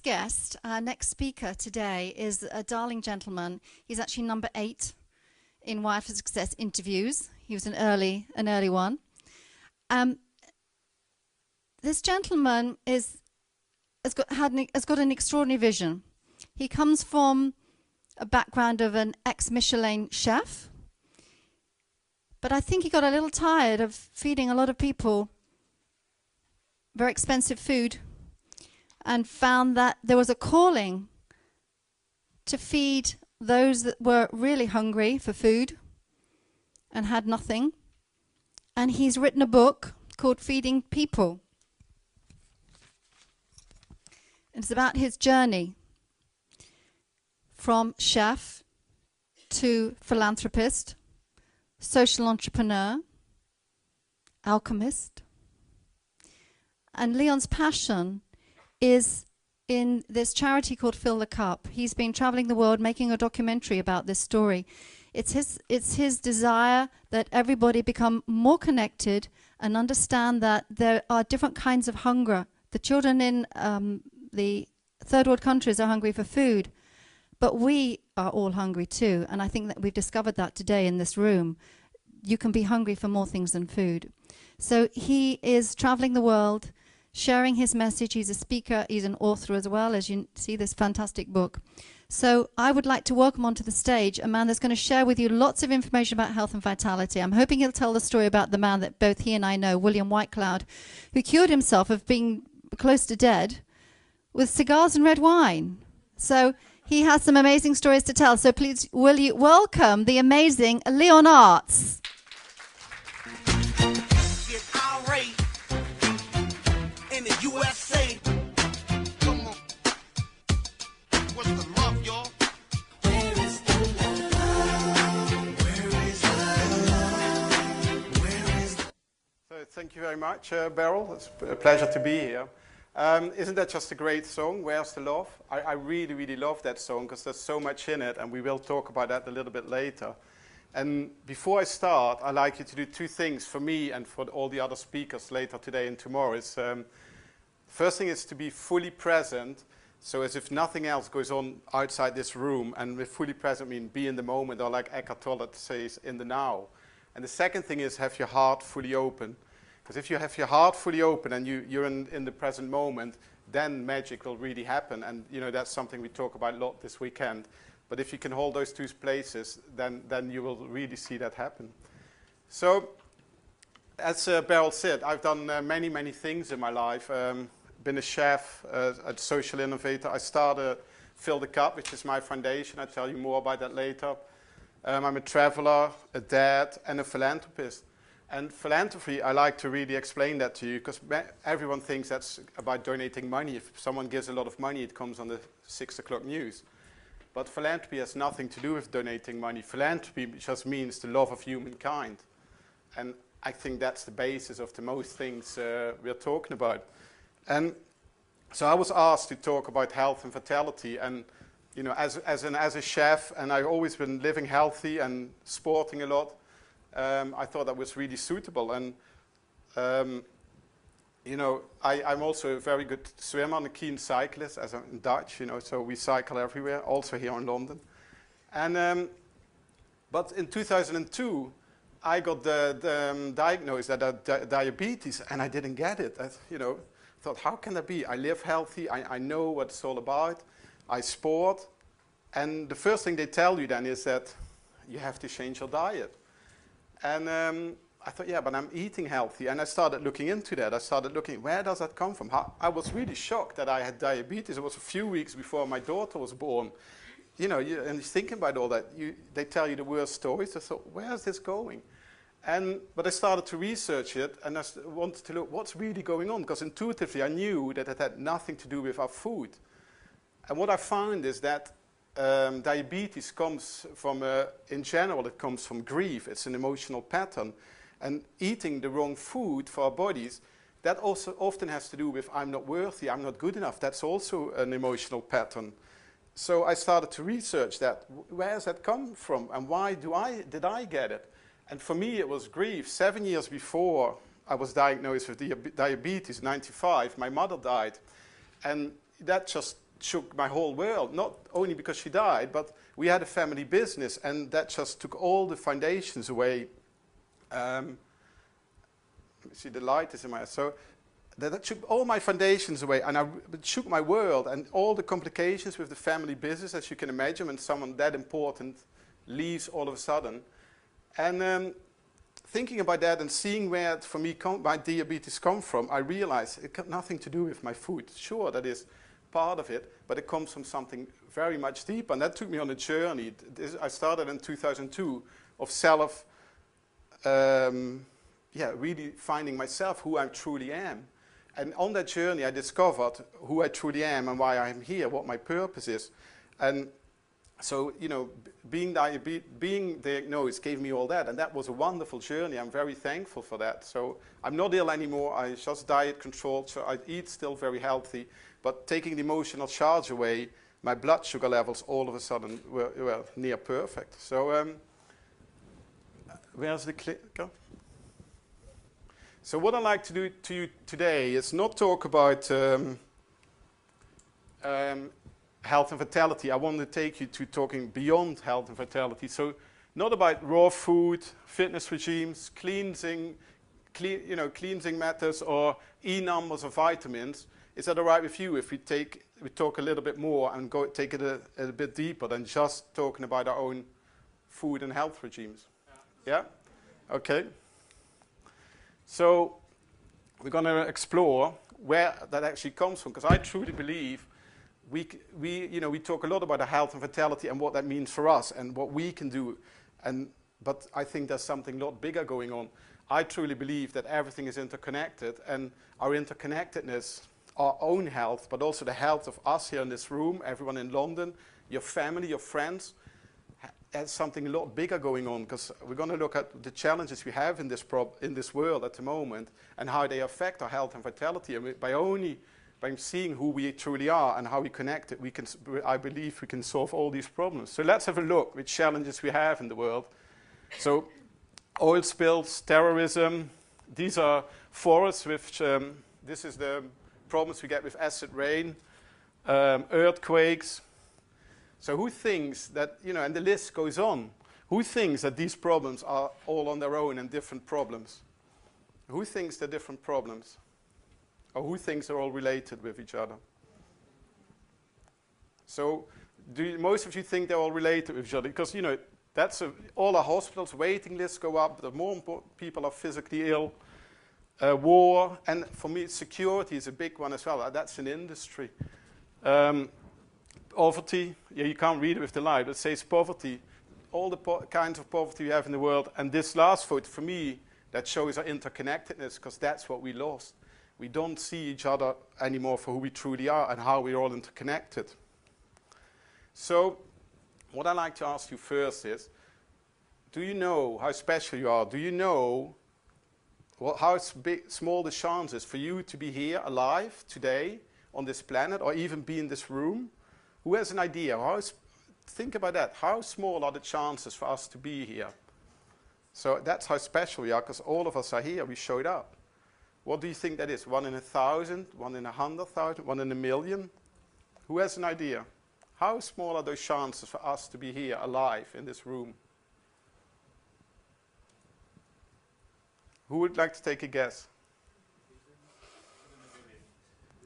guest, our next speaker today, is a darling gentleman. He's actually number 8 in WiredforSucces interviews. He was an early one. This gentleman has got an extraordinary vision. He comes from a background of an ex-Michelin chef, but I think he got a little tired of feeding a lot of people very expensive food and found that there was a calling to feed those that were really hungry for food and had nothing. And he's written a book called Feeding People. It's about his journey from chef to philanthropist, social entrepreneur, alchemist. And Leon's passion is in this charity called Fill the Cup. He's been traveling the world making a documentary about this story. It's his desire that everybody become more connected and understand that there are different kinds of hunger. The children in the third world countries are hungry for food, but we are all hungry too. And I think that we've discovered that today in this room. You can be hungry for more things than food. So he is traveling the world, sharing his message. He's a speaker, he's an author as well, as you see this fantastic book. So I would like to welcome onto the stage a man that's going to share with you lots of information about health and vitality. I'm hoping he'll tell the story about the man that both he and I know, William Whitecloud, who cured himself of being close to dead with cigars and red wine. So he has some amazing stories to tell. So please, will you welcome the amazing Leon Aarts. In the USA. Come on. What's the love, y'all? Where is the love? Where is the love? Where is the... So thank you very much, Beryl. It's a pleasure to be here. Isn't that just a great song, Where's the Love? I really, really love that song because there's so much in it, and we will talk about that a little bit later. And before I start, I'd like you to do 2 things for me and for all the other speakers later today and tomorrow. First thing is to be fully present, so as if nothing else goes on outside this room, and with fully present mean be in the moment, or like Eckhart Tolle says, in the now. And the second thing is have your heart fully open, because if you have your heart fully open and you're in the present moment, then magic will really happen, and you know that's something we talk about a lot this weekend. But if you can hold those 2 places, then you will really see that happen. So, as Beryl said, I've done many, many things in my life. Been a chef, a social innovator. I started Fill the Cup, which is my foundation. I'll tell you more about that later. I'm a traveler, a dad, and a philanthropist. And philanthropy, I like to really explain that to you, because everyone thinks that's about donating money. If someone gives a lot of money, it comes on the 6 o'clock news. But philanthropy has nothing to do with donating money. Philanthropy just means the love of humankind. And I think that's the basis of the most things we're talking about. And so I was asked to talk about health and vitality. And you know, as a chef, and I've always been living healthy and sporting a lot, I thought that was really suitable. And you know, I'm also a very good swimmer and a keen cyclist, as I'm Dutch, you know, so we cycle everywhere, also here in London. And but in 2002, I got diagnosed that I had diabetes, and I didn't get it. I, you know, thought, how can that be? I live healthy, I know what it's all about, I sport, and the first thing they tell you then is that you have to change your diet. And I thought, yeah, but I'm eating healthy. And I started looking into that. I started looking, where does that come from? I was really shocked that I had diabetes. It was a few weeks before my daughter was born. You know, and thinking about all that, they tell you the worst stories. I thought, where is this going? But I started to research it, and I wanted to look what's really going on, because intuitively I knew that it had nothing to do with our food. And what I found is that diabetes comes from, in general, it comes from grief. It's an emotional pattern. And eating the wrong food for our bodies, that also often has to do with I'm not worthy, I'm not good enough. That's also an emotional pattern. So I started to research that. Where does that come from? And why did I get it? And for me, it was grief. 7 years before I was diagnosed with diabetes, 95, my mother died. And that just shook my whole world, not only because she died, but we had a family business, and that just took all the foundations away. Let me see, the light is in my... So that took all my foundations away, and it shook my world, and all the complications with the family business, as you can imagine, when someone that important leaves all of a sudden. And thinking about that and seeing where, for me, my diabetes come from, I realized it got nothing to do with my food. Sure, that is part of it, but it comes from something very much deeper, and that took me on a journey. I started in 2002 of really finding myself, who I truly am. And on that journey, I discovered who I truly am and why I'm here, what my purpose is. And so, you know, being diagnosed gave me all that, and that was a wonderful journey. I'm very thankful for that. So I'm not ill anymore. I just diet controlled, so I eat still very healthy. But taking the emotional charge away, my blood sugar levels all of a sudden were near perfect. So where's the clicker? So what I'd like to do to you today is not talk about health and vitality. I want to take you to talking beyond health and vitality. So not about raw food, fitness regimes, cleansing methods, or numbers of vitamins. Is that all right with you if we talk a little bit more and take it a bit deeper than just talking about our own food and health regimes? Yeah? Okay. So we're going to explore where that actually comes from, because I truly believe we talk a lot about the health and vitality and what that means for us and what we can do, but I think there's something a lot bigger going on. I truly believe that everything is interconnected, and our interconnectedness, our own health, but also the health of us here in this room, everyone in London, your family, your friends, has something a lot bigger going on, because we're going to look at the challenges we have in this world at the moment and how they affect our health and vitality. And by seeing who we truly are and how we connect it, I believe we can solve all these problems. So let's have a look which challenges we have in the world. So oil spills, terrorism, these are forests which, this is the problems we get with acid rain, earthquakes. So who thinks that, and the list goes on, who thinks that these problems are all on their own and different problems? Who thinks they're different problems? Or who thinks they're all related with each other? So most of you think they're all related with each other? Because, all our hospitals, waiting lists go up, the more people are physically ill, war, and for me, security is a big one as well. That's an industry. Poverty, you can't read it with the light, but it says poverty. All the kinds of poverty we have in the world. And this last photo, for me, that shows our interconnectedness, because that's what we lost. We don't see each other anymore for who we truly are and how we're all interconnected. So what I'd like to ask you first is, do you know how special you are? Do you know how small the chance is for you to be here alive today on this planet, or even be in this room? Who has an idea? Think about that. How small are the chances for us to be here? So that's how special we are, because all of us are here. We showed up. What do you think that is? 1 in 1,000? 1 in 100,000? 1 in a million? Who has an idea? How small are those chances for us to be here alive in this room? Who would like to take a guess?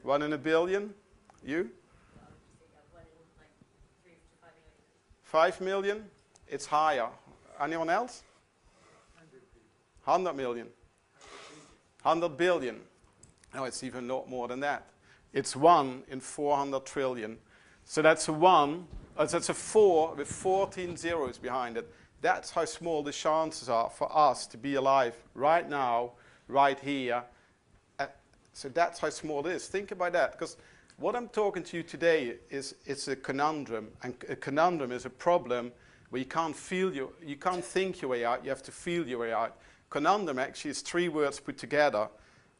1 in a billion? You? 5 million? It's higher. Anyone else? 100 million. 100 billion. No, it's even a lot more than that. It's 1 in 400 trillion. So that's a 1, that's a 4 with 14 zeros behind it. That's how small the chances are for us to be alive right now, right here. So that's how small it is. Think about that, because what I'm talking to you today it's a conundrum, and a conundrum is a problem where you can't think your way out. You have to feel your way out. Conundrum actually is 3 words put together: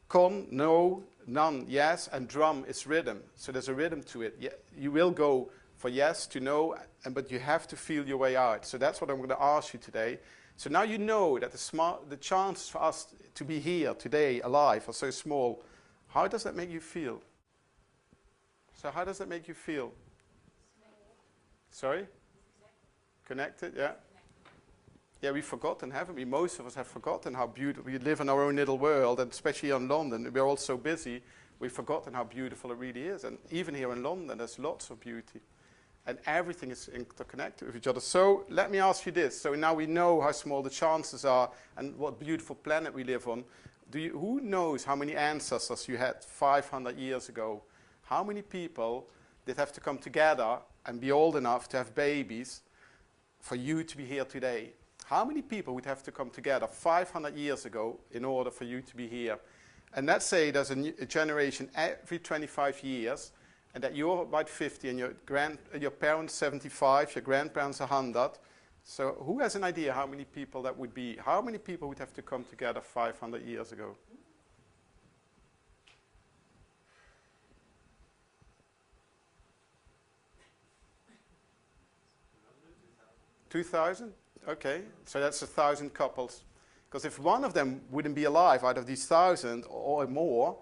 con, no, none, yes, and drum is rhythm. So there's a rhythm to it. You will go for yes to no, but you have to feel your way out. So that's what I'm going to ask you today. So now you know that the chances for us to be here today alive are so small. How does that make you feel? So how does that make you feel? Sorry? Connected, yeah? Yeah, we've forgotten, haven't we? Most of us have forgotten how beautiful. We live in our own little world, and especially in London, we're all so busy, we've forgotten how beautiful it really is. And even here in London, there's lots of beauty. And everything is interconnected with each other. So let me ask you this. So now we know how small the chances are and what beautiful planet we live on. Who knows how many ancestors you had 500 years ago? How many people did have to come together and be old enough to have babies for you to be here today? How many people would have to come together 500 years ago in order for you to be here? And let's say there's a generation every 25 years, and that you're about 50 and your parents 75, your grandparents 100. So who has an idea how many people that would be? How many people would have to come together 500 years ago? 2,000? Okay, so that's 1,000 couples. Because if one of them wouldn't be alive out of these 1,000 or more,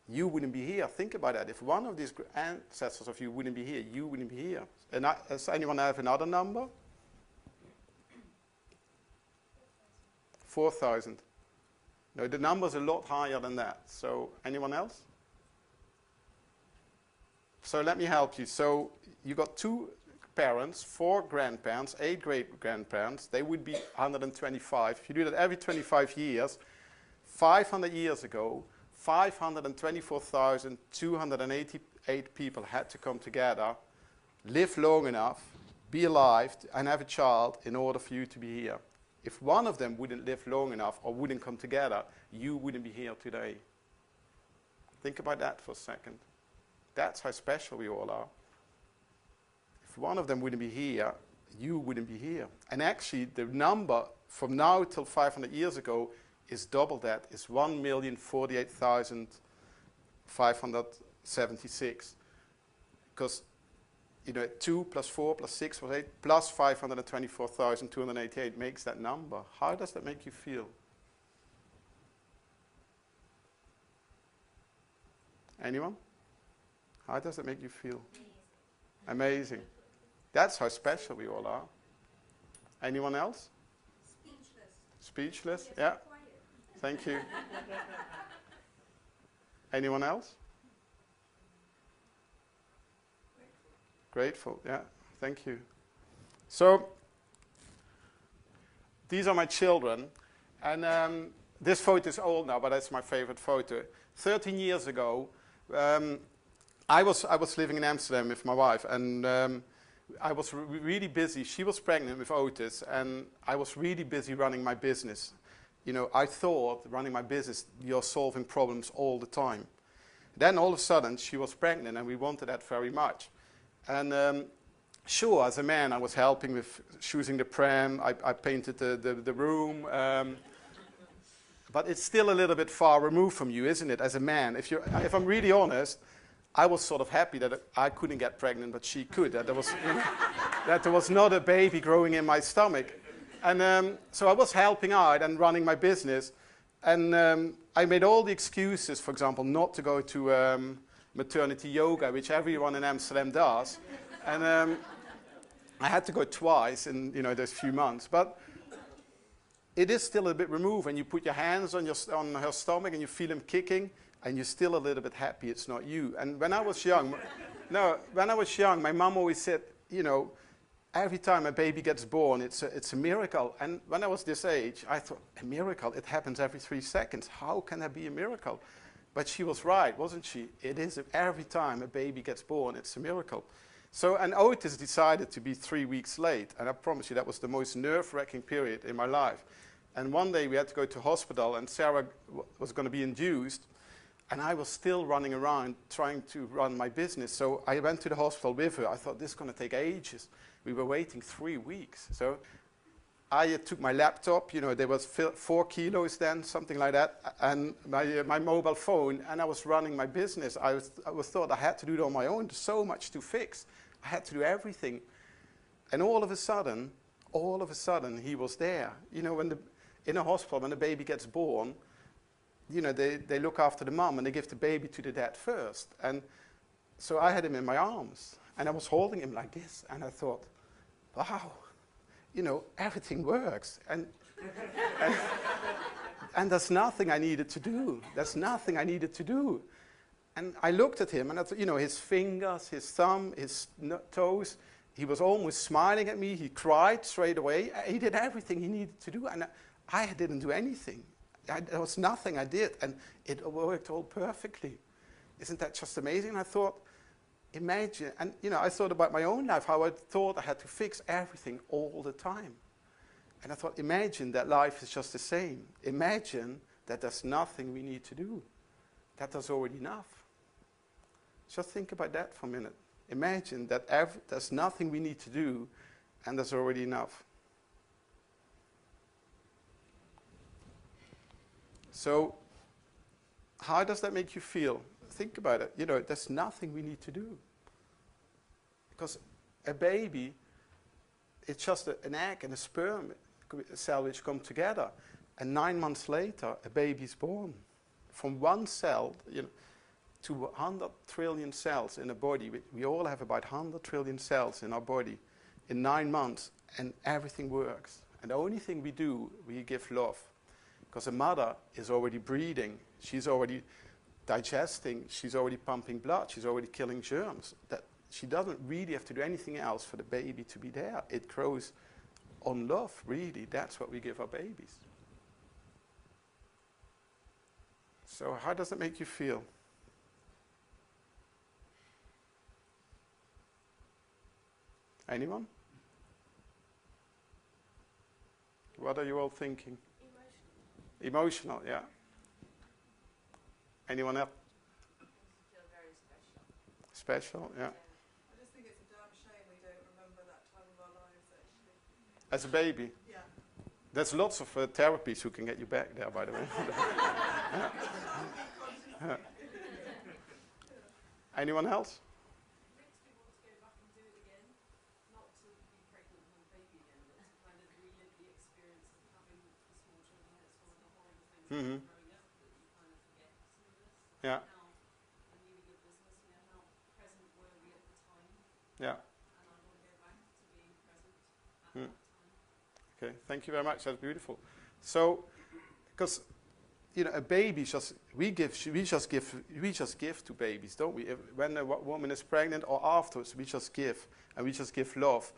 you wouldn't be here. Think about that. If one of these ancestors of you wouldn't be here, you wouldn't be here. And does anyone have another number? 4,000. No, the number's a lot higher than that. So anyone else? So let me help you. So you got 2 parents, 4 grandparents, 8 great-grandparents. They would be 125. If you do that every 25 years, 500 years ago, 524,288 people had to come together, live long enough, be alive, and have a child in order for you to be here. If one of them wouldn't live long enough or wouldn't come together, you wouldn't be here today. Think about that for a second. That's how special we all are. If one of them wouldn't be here, you wouldn't be here. And actually, the number from now till 500 years ago is double that. It's 1,048,576. Because 2 plus 4 plus 6 plus 8 plus 524,288 makes that number. How does that make you feel? Anyone? How does that make you feel? Amazing. That's how special we all are. Anyone else? Speechless. Speechless? Yes, Yeah. quiet. Thank you. Anyone else? Grateful, yeah. Thank you. So, these are my children. And this photo is old now, but that's my favorite photo. 13 years ago, I was living in Amsterdam with my wife, and I was really busy. She was pregnant with Otis, and I was really busy running my business. I thought running my business, you're solving problems all the time. Then all of a sudden, she was pregnant, and we wanted that very much. And sure, as a man, I was helping with choosing the pram. I painted the room. But it's still a little bit far removed from you, isn't it, as a man? If I'm really honest, I was sort of happy that I couldn't get pregnant, but she could. That there was not a baby growing in my stomach. And so I was helping out and running my business. And I made all the excuses, for example, not to go to maternity yoga, which everyone in Amsterdam does. And I had to go twice in those few months. But it is still a bit removed, and you put your hands on her stomach and you feel him kicking, and you're still a little bit happy it's not you. And when I was young, my mom always said, every time a baby gets born, it's a miracle. And when I was this age, I thought, a miracle? It happens every 3 seconds. How can that be a miracle? But she was right, wasn't she? It is every time a baby gets born, it's a miracle. So, and Otis decided to be 3 weeks late, and I promise you that was the most nerve-wracking period in my life. And one day we had to go to hospital, and Sarah was going to be induced, and I was still running around trying to run my business. So I went to the hospital with her. I thought, this is going to take ages. We were waiting 3 weeks. So I took my laptop, there was 4 kilos then, something like that, and my mobile phone, and I was running my business. I thought I had to do it on my own. There's so much to fix. I had to do everything. And all of a sudden, he was there. In a hospital, when the baby gets born, they look after the mom and they give the baby to the dad first. And so I had him in my arms, and I was holding him like this, and I thought, wow, you know, everything works, and and there's nothing I needed to do. There's nothing I needed to do. And I looked at him, and I thought, you know, his fingers, his thumb, his toes, he was almost smiling at me. He cried straight away. He did everything he needed to do, and I didn't do anything. There was nothing I did, and it worked all perfectly. Isn't that just amazing? And I thought, imagine, and you know, I thought about my own life, how I thought I had to fix everything all the time. And I thought, imagine that life is just the same. Imagine that there's nothing we need to do. That there's already enough. Just think about that for a minute. Imagine that there's nothing we need to do, and there's already enough. So, how does that make you feel? Think about it. You know, there's nothing we need to do. Because a baby, it's just an egg and a sperm cell which come together. And 9 months later, a baby's born. From one cell, you know, to 100 trillion cells in a body. We all have about 100 trillion cells in our body in 9 months, and everything works. And the only thing we do, we give love. Because a mother is already breathing, she's already digesting, she's already pumping blood, she's already killing germs. That she doesn't really have to do anything else for the baby to be there. It grows on love, really. That's what we give our babies. So how does it make you feel? Anyone? What are you all thinking? Emotional, yeah. Anyone else? Feel very special. Special, yeah. I just think it's a damn shame we don't remember that time of our lives, actually. As a baby? Yeah. There's lots of therapies who can get you back there, by the way. Yeah. Anyone else? Makes me want to go back and do it again. Not to be pregnant and have a baby again, but to kind of relive the experience of having the small children. It's one of the horrible things Mm-hmm. about growing up, that you kind of forget some of this. Yeah. Now, when you were business, you know, how present were we at the time? Yeah. And I want to go back to being present at Mm. that time. Okay, thank you very much. That's beautiful. So, because you know, a baby we just give to babies, don't we? When a woman is pregnant or afterwards, we just give, and we just give love,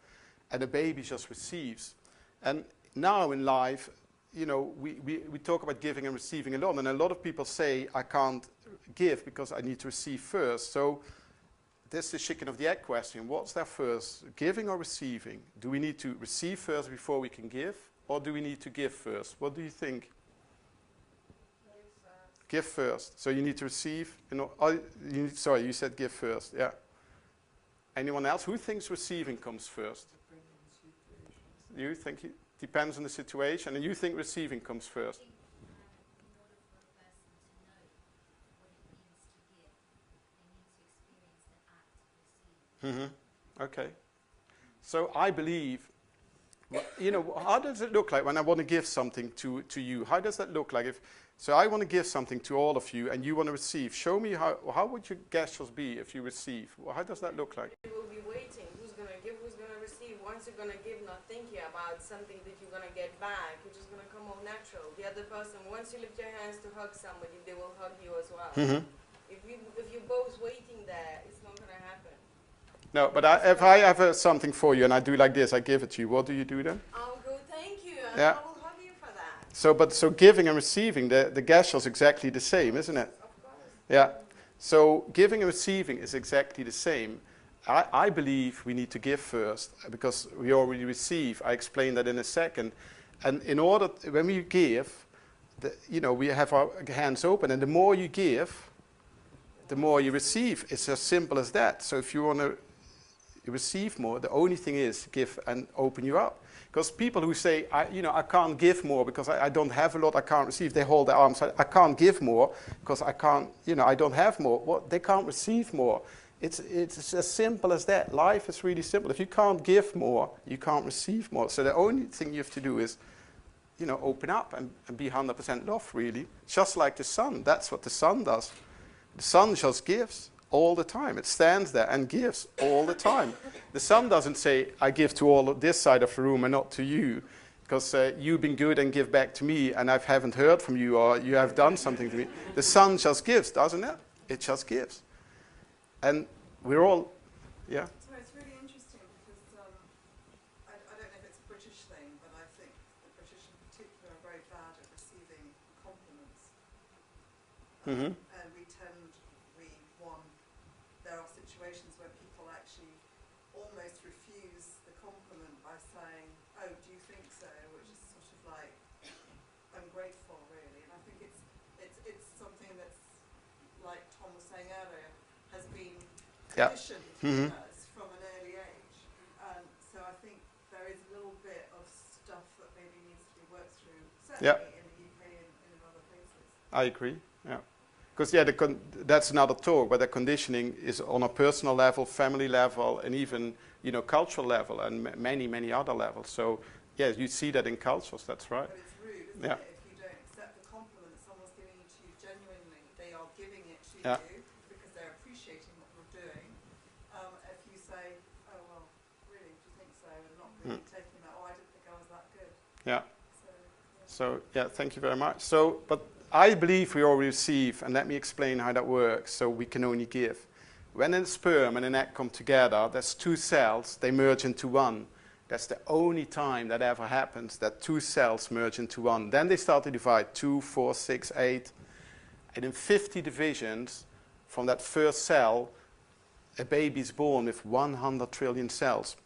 and the baby just receives. And now in life, you know, we talk about giving and receiving a lot, and a lot of people say, I can't give because I need to receive first. So this is the chicken of the egg question. What's there first, giving or receiving? Do we need to receive first before we can give, or do we need to give first? What do you think? Give first. So you need to receive. You know, sorry, you said give first. Yeah. Anyone else? Who thinks receiving comes first? You think it depends on the situation, and you think receiving comes first. In order for a person to know what it means to give, they need to experience the act of receiving. Mm-hmm. Okay. So I believe, you know, how does it look like when I want to give something to you? How does that look like? So I want to give something to all of you, and you want to receive. Show me how would your gestures be if you receive? How does that look like? You will be waiting. Who's going to give? Who's going to receive? Once you're going to give, not thinking about something that you're going to get back, you're just going to come all natural. The other person, once you lift your hands to hug somebody, they will hug you as well. Mm-hmm. If you're both waiting there, it's not going to happen. No, but if I have something for you and I do like this, I give it to you. What do you do then? I'll go, thank you, and Yeah. I will hug you for that. So giving and receiving, the gesture is exactly the same, isn't it? Of course. Yeah. So giving and receiving is exactly the same. I believe we need to give first because we already receive. I explain that in a second. And in order, when we give, you know, we have our hands open, and the more you give, the more you receive. It's as simple as that. So if you want to receive more, the only thing is give and open you up. Because people who say, I can't give more because I don't have a lot, I can't receive, they hold their arms, I can't give more because I can't, I don't have more. Well, they can't receive more. It's as simple as that. Life is really simple. If you can't give more, you can't receive more. So the only thing you have to do is, open up and be 100% love, really. Just like the sun. That's what the sun does. The sun just gives. all the time. It stands there and gives all the time. The sun doesn't say, I give to all of this side of the room and not to you, because you've been good and give back to me, and I haven't heard from you, or you have done something to me. The sun just gives, doesn't it? It just gives. And we're all, yeah? So it's really interesting because I don't know if it's a British thing, but I think the British in particular are very bad at receiving compliments. Mm-hmm. And there are situations where people actually almost refuse the compliment by saying, oh, do you think so? Which is sort of like ungrateful, really. And I think it's something that's, like Tom was saying earlier, has been conditioned Mm-hmm. us from an early age. So I think there is a little bit of stuff that maybe needs to be worked through, certainly in the UK and in other places. I agree, yeah. Because, that's another talk, but the conditioning is on a personal level, family level, and even, cultural level, and many, many other levels. So, yes, you see that in cultures, that's right. But it's rude, isn't Yeah. it? If you don't accept the compliment someone's giving it to you genuinely, they are giving it to Yeah. you because they're appreciating what you're doing. If you say, oh, well, really, do you think so? And not really taking that, oh, I didn't think I was that good. Yeah. So, So, thank you very much. So, but I believe we all receive, and let me explain how that works, so we can only give. When a sperm and an egg come together, there's two cells, they merge into one. That's the only time that ever happens, that two cells merge into one. Then they start to divide, 2, 4, 6, 8. And in 50 divisions from that first cell, a baby is born with 100 trillion cells.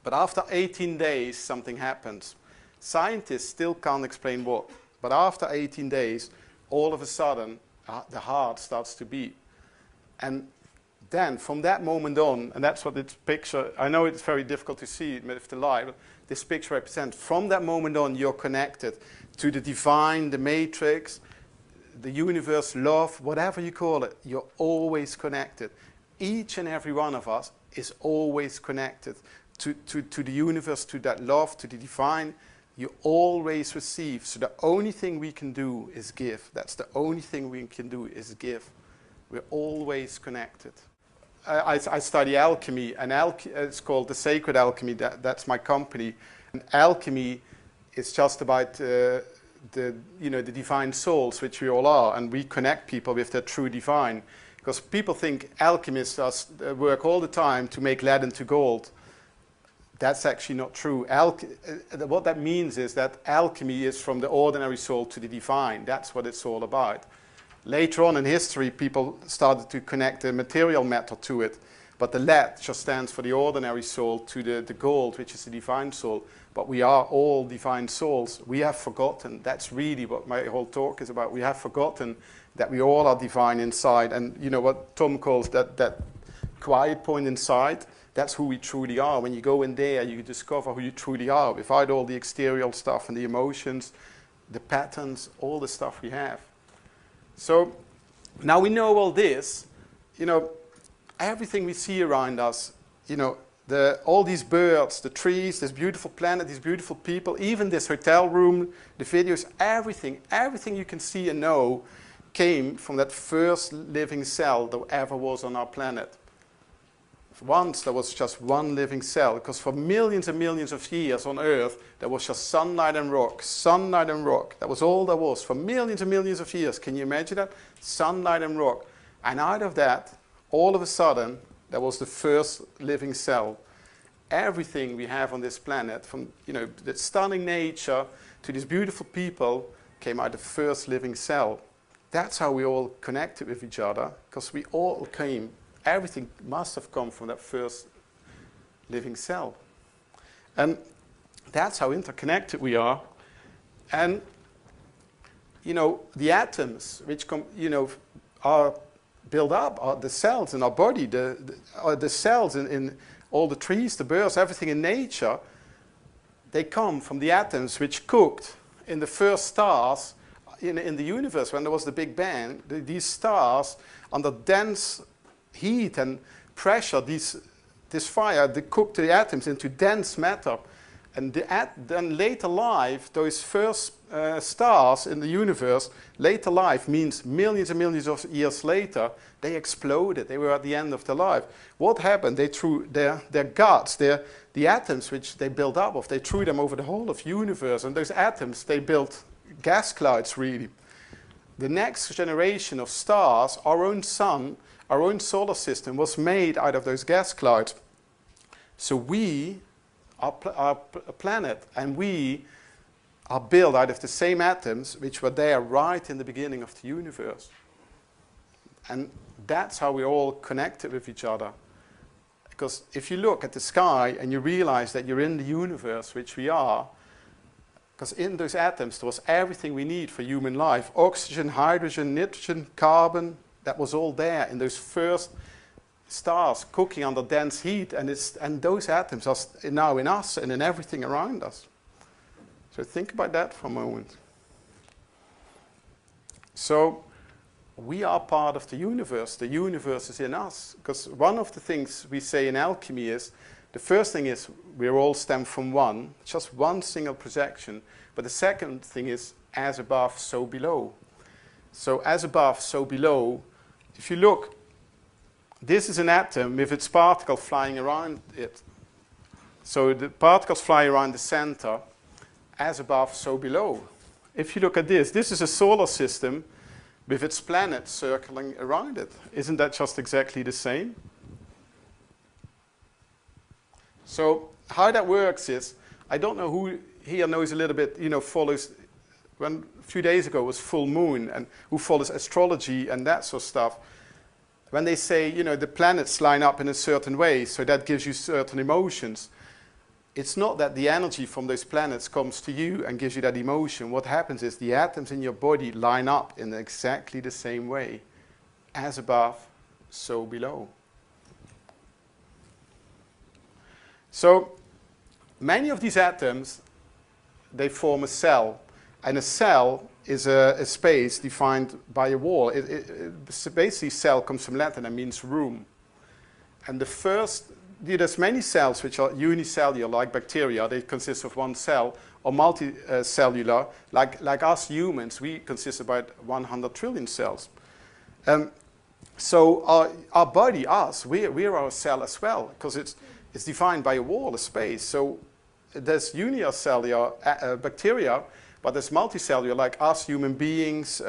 But after 18 days, something happens. Scientists still can't explain what. But after 18 days, all of a sudden, the heart starts to beat. And then, from that moment on, and that's what this picture, I know it's very difficult to see it with the light, but this picture represents, from that moment on, you're connected to the divine, the matrix, the universe, love, whatever you call it, you're always connected. Each and every one of us is always connected to the universe, to that love, to the divine. You always receive. So the only thing we can do is give. That's the only thing we can do is give. We're always connected. I study alchemy, and it's called the Sacred Alchemy. That's my company. And alchemy is just about the divine souls, which we all are, and we connect people with their true divine. Because people think alchemists work all the time to make lead into gold. That's actually not true. What that means is that alchemy is from the ordinary soul to the divine. That's what it's all about. Later on in history, people started to connect the material matter to it. But the lead just stands for the ordinary soul to the gold, which is the divine soul. But we are all divine souls. We have forgotten. That's really what my whole talk is about. We have forgotten that we all are divine inside. And you know what Tom calls that quiet point inside? That's who we truly are. When you go in there, you discover who you truly are without all the exterior stuff and the emotions, the patterns, all the stuff we have. So now we know all this, everything we see around us, all these birds, the trees, this beautiful planet, these beautiful people, even this hotel room, the videos, everything you can see and know came from that first living cell that ever was on our planet. Once there was just one living cell, because for millions and millions of years on Earth, there was just sunlight and rock, sunlight and rock. That was all there was for millions and millions of years. Can you imagine that? Sunlight and rock. And out of that, all of a sudden, there was the first living cell. Everything we have on this planet, from the stunning nature to these beautiful people, came out of the first living cell. That's how we all connected with each other, because we all came. Everything must have come from that first living cell. And that's how interconnected we are. And, the atoms, which are built up, are the cells in our body, the cells in all the trees, the birds, everything in nature, they come from the atoms which cooked in the first stars in the universe. When there was the Big Bang, these stars, under dense heat and pressure, this fire, they cooked the atoms into dense matter, And then later life, those first stars in the universe, later life means millions and millions of years later, they exploded. They were at the end of their life. What happened? They threw their guts, the atoms which they built up of, they threw them over the whole of the universe. And those atoms, they built gas clouds, really. The next generation of stars, our own sun, our own solar system, was made out of those gas clouds. So we, our planet, and we are built out of the same atoms which were there right in the beginning of the universe. And that's how we're all connected with each other. Because if you look at the sky and you realize that you're in the universe, which we are, because in those atoms there was everything we need for human life. Oxygen, hydrogen, nitrogen, carbon, that was all there in those first stars cooking under dense heat. And those atoms are now in us and in everything around us. So think about that for a moment. So we are part of the universe. The universe is in us. Because one of the things we say in alchemy is, the first thing is we all stem from one, just one single projection. But the second thing is as above, so below. So as above, so below. If you look, this is an atom with its particle flying around it. So the particles fly around the center, as above, so below. If you look at this is a solar system with its planets circling around it. Isn't that just exactly the same? So how that works is, I don't know who here knows a little bit, follows, when a few days ago was full moon, and who follows astrology and that sort of stuff. When they say, the planets line up in a certain way, so that gives you certain emotions, it's not that the energy from those planets comes to you and gives you that emotion. What happens is the atoms in your body line up in exactly the same way. As above, so below. So many of these atoms, they form a cell. And a cell is a space defined by a wall. Basically, cell comes from Latin and means room. And there's many cells which are unicellular, like bacteria. They consist of one cell, or multicellular, like us humans. We consist of about 100 trillion cells. So our body, us, we're our cell as well, because it's defined by a wall, a space. So there's unicellular bacteria, but there's multicellular, like us, human beings,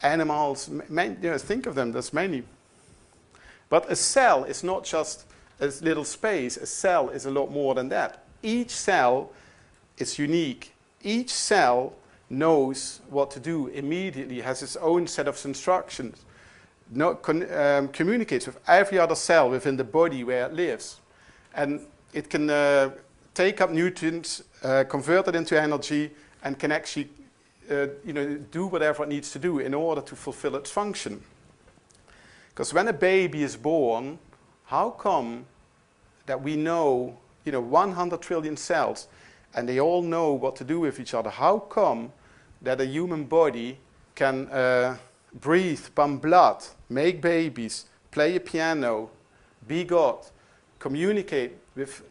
animals. Think of them, there's many. But a cell is not just a little space. A cell is a lot more than that. Each cell is unique. Each cell knows what to do immediately, has its own set of instructions, communicates with every other cell within the body where it lives. And it can take up nutrients, convert it into energy, and can actually do whatever it needs to do in order to fulfill its function. Because when a baby is born, how come that we know, 100 trillion cells, and they all know what to do with each other? How come that a human body can breathe, pump blood, make babies, play a piano, be God, communicate with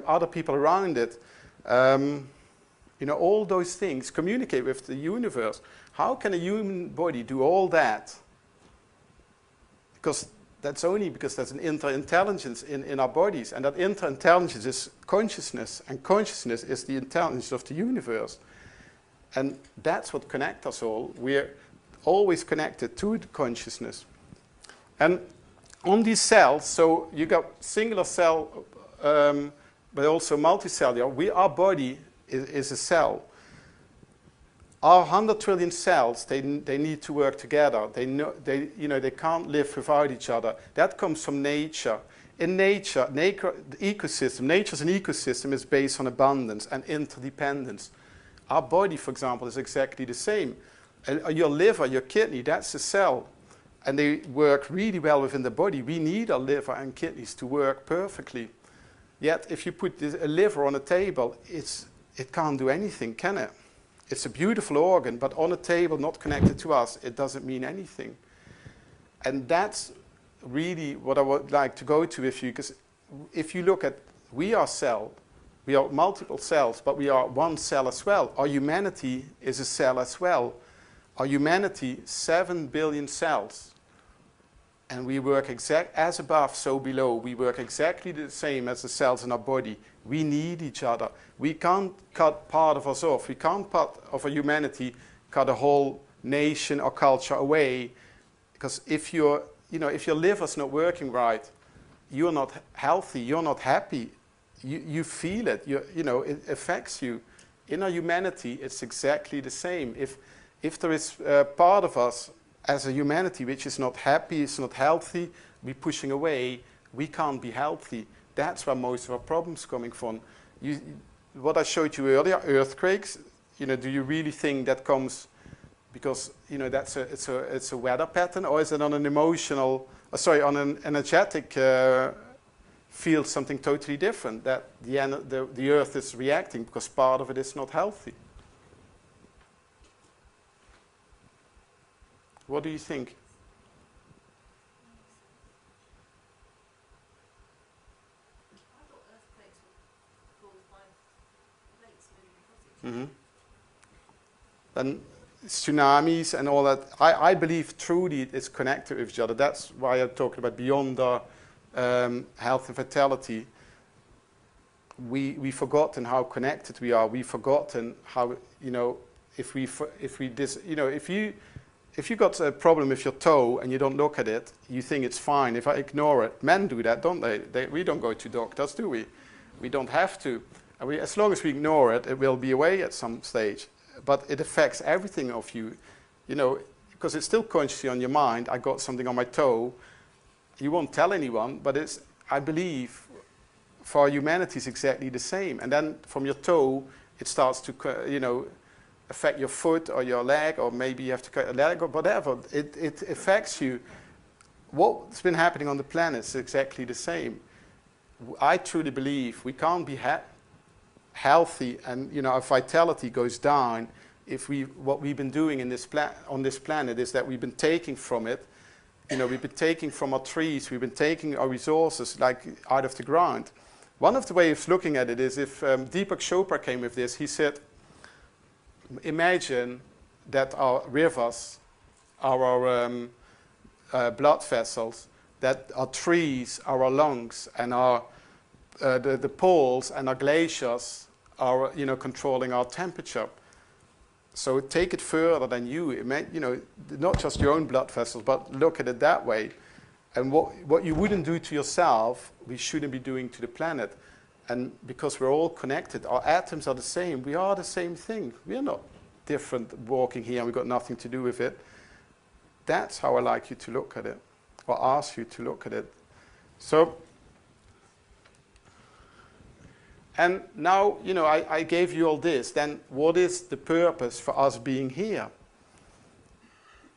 other people around it, all those things, communicate with the universe? How can a human body do all that? Because that's only because there's an inter-intelligence in our bodies, and that inter-intelligence is consciousness, and consciousness is the intelligence of the universe. And that's what connects us all. We're always connected to the consciousness. And on these cells, so you got singular cell, but also multicellular. Our body is a cell. Our 100 trillion cells, they need to work together. They can't live without each other. That comes from nature. In nature, nature's an ecosystem is based on abundance and interdependence. Our body, for example, is exactly the same. Your liver, your kidney, that's a cell. And they work really well within the body. We need our liver and kidneys to work perfectly. Yet, if you put a liver on a table, it can't do anything, can it? It's a beautiful organ, but on a table not connected to us, it doesn't mean anything. And that's really what I would like to go to with you, because if you look at, we are cell, We are multiple cells, but we are one cell as well. Our humanity is a cell as well. Our humanity, 7 billion cells. And we work as above, so below. We work exactly the same as the cells in our body. We need each other. We can't cut part of us off. We can't part of our humanity, cut a whole nation or culture away. Because if your liver's not working right, you're not healthy, you're not happy. You feel it. It affects you. In our humanity, it's exactly the same. If there is part of us as a humanity which is not happy, it's not healthy, we're pushing away, we can't be healthy. That's where most of our problems coming from. What I showed you earlier, earthquakes, do you really think that comes because it's a weather pattern, or is it on an on an energetic field, something totally different, that the earth is reacting because part of it is not healthy? What do you think? I thought earthquakes were caused by plates moving across each other. And tsunamis and all that, I believe truly it's connected with each other. That's why I'm talking about beyond the health and vitality. We've forgotten how connected we are. We've forgotten how, if you got a problem with your toe and you don't look at it, you think it's fine. If I ignore it, men do that, don't they? We don't go to doctors, do we? We don't have to. And as long as we ignore it, it will be away at some stage. But it affects everything of you, because it's still consciously on your mind. I got something on my toe. You won't tell anyone, but I believe for humanity it's exactly the same. And then from your toe, it starts to, affect your foot or your leg, or maybe you have to cut a leg or whatever. It affects you. What's been happening on the planet is exactly the same. I truly believe we can't be healthy, and our vitality goes down if what we've been doing on this planet is that we've been taking from it. We've been taking from our trees, we've been taking our resources like out of the ground. One of the ways of looking at it is if Deepak Chopra came with this, he said, imagine that our rivers, our blood vessels, that our trees, our lungs, and the poles and our glaciers are, controlling our temperature. So take it further than not just your own blood vessels, but look at it that way. And what you wouldn't do to yourself, we shouldn't be doing to the planet. And because we're all connected, our atoms are the same. We are the same thing. We are not different walking here and we've got nothing to do with it. That's how I like you to look at it, or ask you to look at it. So, and now, I gave you all this. Then what is the purpose for us being here?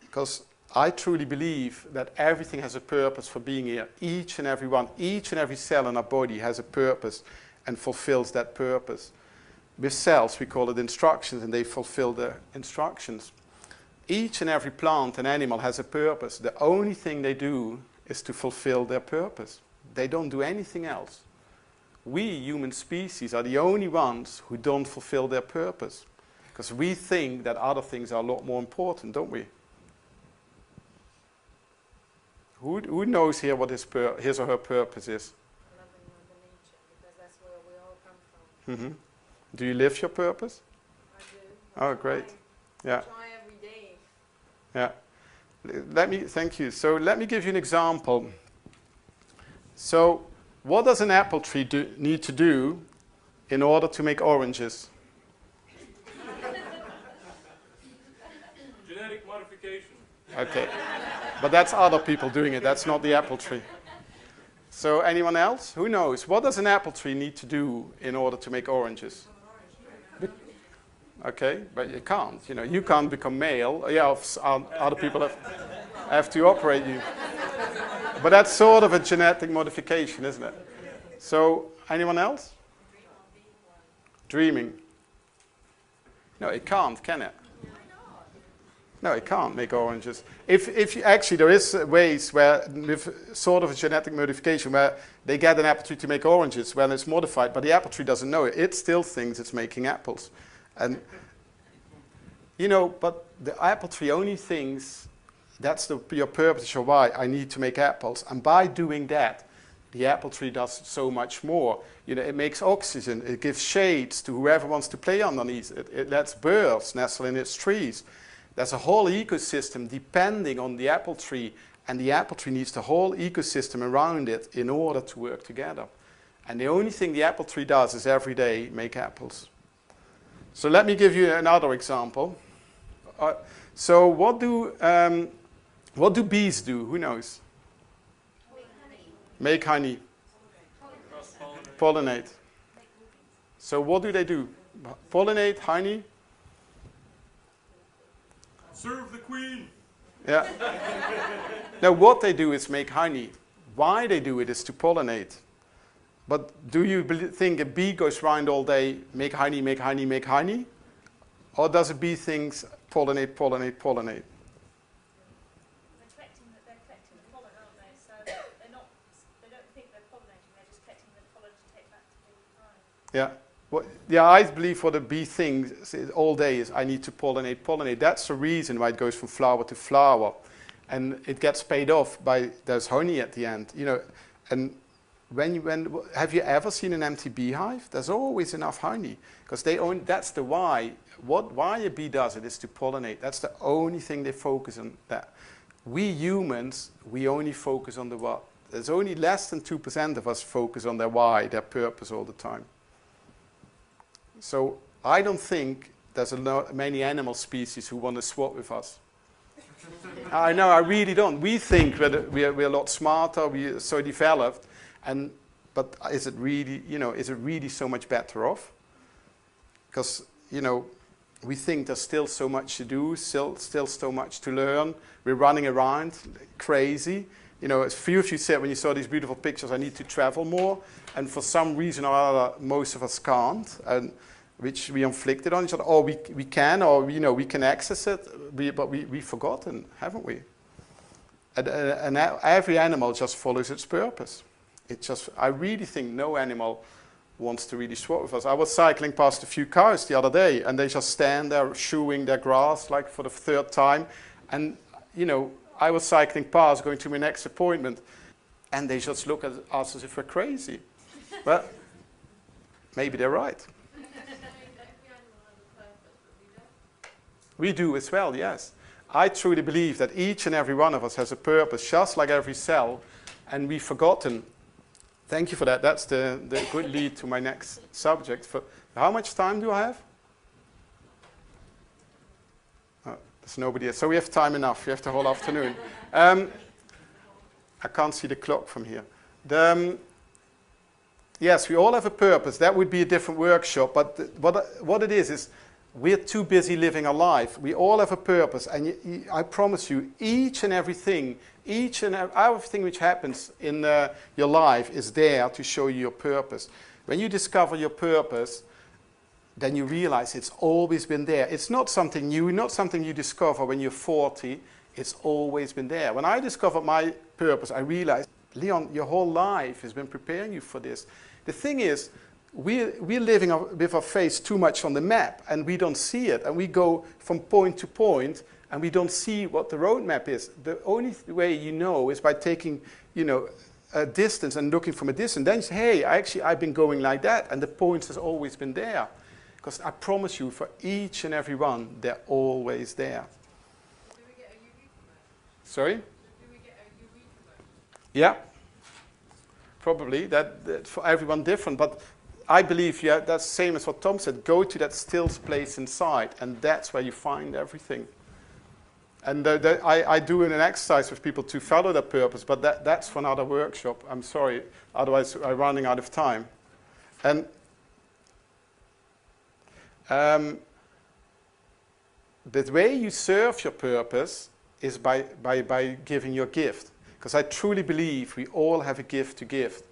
Because I truly believe that everything has a purpose for being here. Each and every one, each and every cell in our body has a purpose and fulfills that purpose. With cells, we call it instructions, and they fulfill the instructions. Each and every plant and animal has a purpose. The only thing they do is to fulfill their purpose. They don't do anything else. We, human species, are the only ones who don't fulfill their purpose. Because we think that other things are a lot more important, don't we? Who knows here what his or her purpose is? Loving Mother Nature, because that's where we all come from. Mm-hmm. Do you live your purpose? I do. Oh, great. Yeah. Try every day. Yeah. Thank you. So let me give you an example. So what does an apple tree need to do in order to make oranges? Genetic modification. Okay. But that's other people doing it. That's not the apple tree. So anyone else? Who knows? What does an apple tree need to do in order to make oranges? Okay, but you can't. You can't become male. Yeah, other people have to operate you. But that's sort of a genetic modification, isn't it? So, anyone else? Dreaming. No, it can't, can it? No, it can't make oranges. If you, actually, there is ways where, with sort of a genetic modification, where they get an apple tree to make oranges when it's modified, but the apple tree doesn't know it. It still thinks it's making apples. And, you know, but the apple tree only thinks that's your purpose, your why. I need to make apples. And by doing that, the apple tree does so much more. You know, it makes oxygen. It gives shades to whoever wants to play underneath it. It lets birds nestle in its trees. There's a whole ecosystem depending on the apple tree, and the apple tree needs the whole ecosystem around it in order to work together. And the only thing the apple tree does is every day make apples. So let me give you another example. So what do bees do? Who knows? Make honey. Pollinate. So what do they do? Pollinate, honey? Serve the queen. Yeah. Now what they do is make honey. Why they do it is to pollinate. But do you think a bee goes around all day, make honey, make honey, make honey? Or does a bee think pollinate, pollinate, pollinate? They're collecting the pollen, aren't they? So they don't think they're pollinating, they're just collecting the pollen to take back to the hive. Yeah. Well, yeah, I believe what a bee thinks all day is I need to pollinate, pollinate. That's the reason why it goes from flower to flower. And it gets paid off by there's honey at the end. You know, and have you ever seen an empty beehive? There's always enough honey. Because that's the why. Why a bee does it is to pollinate. That's the only thing they focus on. That. We humans, we only focus on the what. There's only less than 2% of us focus on their why, their purpose all the time. So I don't think there's many animal species who want to swap with us. I know, I really don't. We think we're a lot smarter, we're so developed, but is it really, is it really so much better off? Because, we think there's still so much to do, still so much to learn. We're running around crazy. A few of you said when you saw these beautiful pictures, I need to travel more. And for some reason or other, most of us can't, and which we inflicted on each other. Or we can, or we can access it, but we've forgotten, haven't we? And every animal just follows its purpose. I really think no animal wants to really swap with us. I was cycling past a few cows the other day, and they just stand there chewing their grass like for the third time. And, I was cycling past, going to my next appointment, and they just look at us as if we're crazy. Well, maybe they're right. We do as well, yes. I truly believe that each and every one of us has a purpose, just like every cell, and we've forgotten. Thank you for that. That's the good lead to my next subject. How much time do I have? There's nobody else. So we have time enough. We have the whole afternoon. I can't see the clock from here. Yes, we all have a purpose. That would be a different workshop. But what it is we're too busy living our life. We all have a purpose. And I promise you, each and everything which happens in your life is there to show you your purpose. When you discover your purpose, then you realize it's always been there. It's not something new, not something you discover when you're 40. It's always been there. When I discovered my purpose, I realized, Leon, your whole life has been preparing you for this. The thing is, we're living with our face too much on the map, and we don't see it. And we go from point to point, and we don't see what the roadmap is. The only way you know is by taking, a distance and looking from a distance. Then you say, hey, I've been going like that, and the point has always been there. Because I promise you, for each and every one, they're always there. Do we get a unique moment? Sorry? Do we get a unique moment? Yeah. Probably. That's for everyone different. But I believe, that's the same as what Tom said. Go to that still place inside, and that's where you find everything. And I do an exercise with people to follow their purpose, but that's for another workshop. I'm sorry. Otherwise, I'm running out of time. And the way you serve your purpose is by giving your gift. Because I truly believe we all have a gift to give.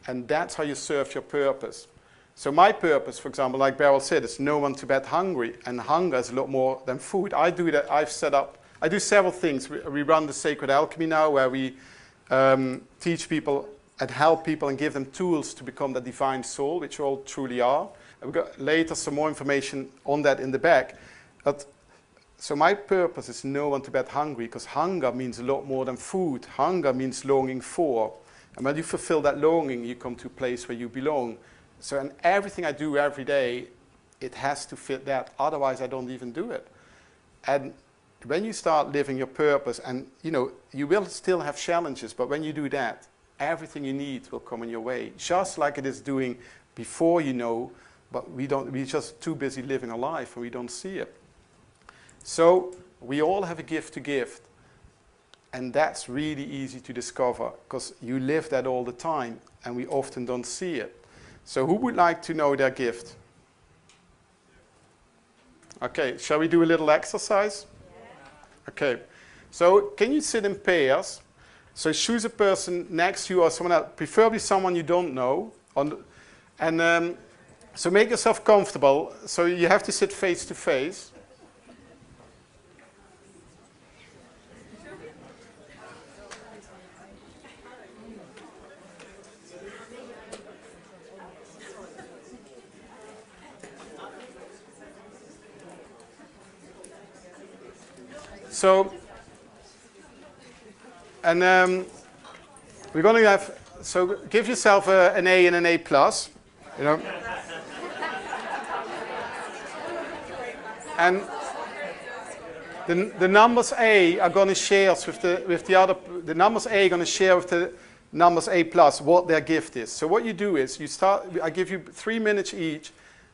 And that's how you serve your purpose. So my purpose, for example, like Beryl said, is no one to bed hungry, and hunger is a lot more than food. I do that. I do several things. We run the Sacred Alchemy now, where we teach people and help people and give them tools to become the divine soul, which all truly are. And we've got later some more information on that in the back. So my purpose is no one to bed hungry, because hunger means a lot more than food. Hunger means longing for. And when you fulfill that longing, you come to a place where you belong. So in everything I do every day, it has to fit that. Otherwise, I don't even do it. And when you start living your purpose, and you will still have challenges, but when you do that, everything you need will come in your way. Just like it is doing before, but we're just too busy living a life and we don't see it. So we all have a gift to give. And that's really easy to discover, because you live that all the time and we often don't see it. So who would like to know their gift? Okay, shall we do a little exercise? Okay, so can you sit in pairs? So choose a person next to you or someone else, preferably someone you don't know. So make yourself comfortable. So you have to sit face to face. So, and we're going to have, so give yourself an A and an A+, And the numbers A are going to share with the other, the numbers A are going to share with the numbers A+ what their gift is. So what you do is, I give you 3 minutes each.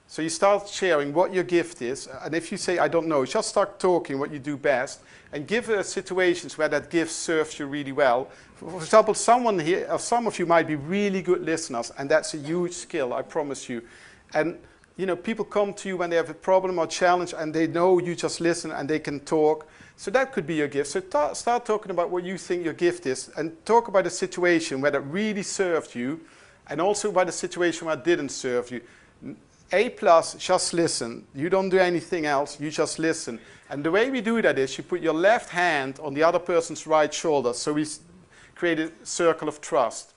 So you start sharing what your gift is, and if you say, I don't know, just start talking what you do best, and give situations where that gift serves you really well. For example, someone here, or some of you might be really good listeners, and that's a huge skill, I promise you. And people come to you when they have a problem or challenge, and they know you just listen and they can talk. So that could be your gift. So start talking about what you think your gift is, and talk about a situation where that really served you, and also about a situation where it didn't serve you. A+, just listen. You don't do anything else, you just listen. And the way we do that is you put your left hand on the other person's right shoulder. So we create a circle of trust.